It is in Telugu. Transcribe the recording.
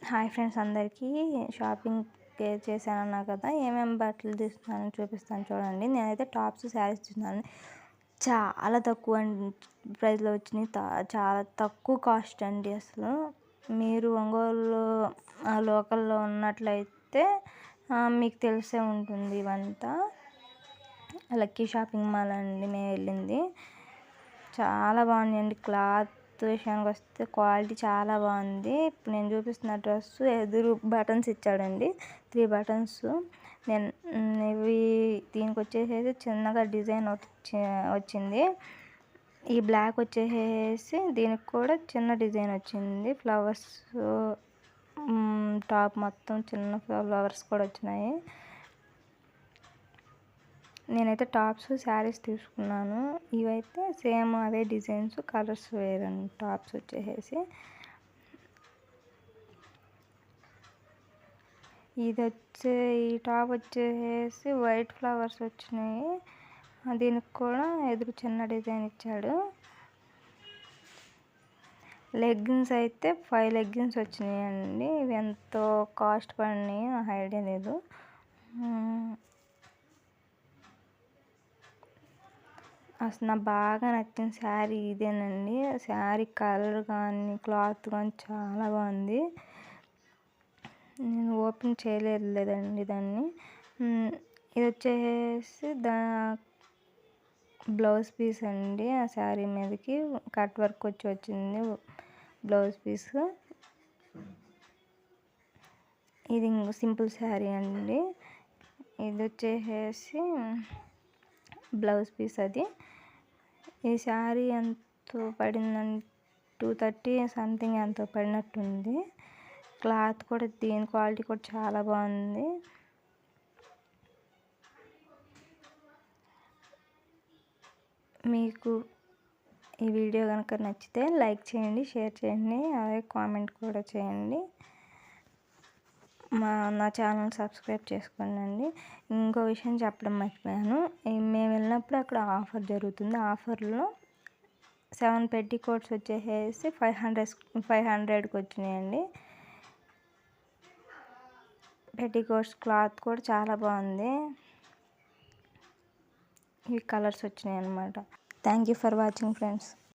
హాయ్ ఫ్రెండ్స్, అందరికీ షాపింగ్ చేశానన్నా కదా, ఏమేమి బట్టలు తీసుకున్నానని చూపిస్తాను చూడండి. నేనైతే టాప్స్, శారీస్ తీసుకున్నాను. చాలా తక్కువ ప్రైస్లో వచ్చినాయి. చాలా తక్కువ కాస్ట్ అండి. అసలు మీరు ఒంగోలు లోకల్లో ఉన్నట్లయితే మీకు తెలిసే ఉంటుంది. ఇవంతా లక్కీ షాపింగ్ మాల్ అండి మేము వెళ్ళింది. చాలా బాగుందండి. క్లాత్ విషయానికి వస్తే క్వాలిటీ చాలా బాగుంది. ఇప్పుడు నేను చూపిస్తున్న డ్రెస్ ఎదురు బటన్స్ ఇచ్చాడండి, 3 బటన్స్. ఇవి దీనికి వచ్చేసేసి చిన్నగా డిజైన్ వచ్చింది. ఈ బ్లాక్ వచ్చేసేసి దీనికి కూడా చిన్న డిజైన్ వచ్చింది. ఫ్లవర్స్ టాప్ మొత్తం చిన్న ఫ్లవర్స్ కూడా వచ్చినాయి. నేనైతే టాప్స్, శారీస్ తీసుకున్నాను. ఇవైతే సేమ్ అవే డిజైన్స్, కలర్స్ వేరండి. టాప్స్ వచ్చేసేసి ఈ టాప్ వచ్చేసేసి వైట్ ఫ్లవర్స్ వచ్చినాయి. దీనికి కూడా ఎదురు చిన్న డిజైన్ ఇచ్చాడు. లెగ్గిన్స్ అయితే 5 లెగ్గిన్స్ వచ్చినాయండి. ఇవి ఎంతో కాస్ట్ పడినాయి, నాకు ఐడియా లేదు. అసలు నాకు బాగా నచ్చిన శారీ ఇదేనండి. శారీ కలర్ కానీ క్లాత్ కానీ చాలా బాగుంది. నేను ఓపెన్ చేయలేదండి దాన్ని. ఇది వచ్చేసి బ్లౌజ్ పీస్ అండి. ఆ శారీ మీదకి కట్ వర్క్ వచ్చింది బ్లౌజ్ పీస్. ఇది సింపుల్ శారీ అండి. ఇది వచ్చేసేసి బ్లౌజ్ పీస్. అది ఈ శారీ ఎంతో పడిందండి, 230 సంథింగ్ ఎంతో పడినట్టుంది. క్లాత్ కూడా దీని క్వాలిటీ కూడా చాలా బాగుంది. మీకు ఈ వీడియో కనుక నచ్చితే లైక్ చేయండి, షేర్ చేయండి, అలాగే కామెంట్ కూడా చేయండి. నా ఛానల్ సబ్స్క్రైబ్ చేసుకోండి. ఇంకో విషయం చెప్పడం మర్చిపోయాను. మేము వెళ్ళినప్పుడు అక్కడ ఆఫర్ జరుగుతుంది. ఆఫర్లో 7 పెట్టికోట్స్ వచ్చేసేసి 500కి వచ్చినాయండి. పెట్టికోట్స్ క్లాత్ కూడా చాలా బాగుంది. ఈ కలర్స్ వచ్చినాయి అన్నమాట. Thank you for watching friends.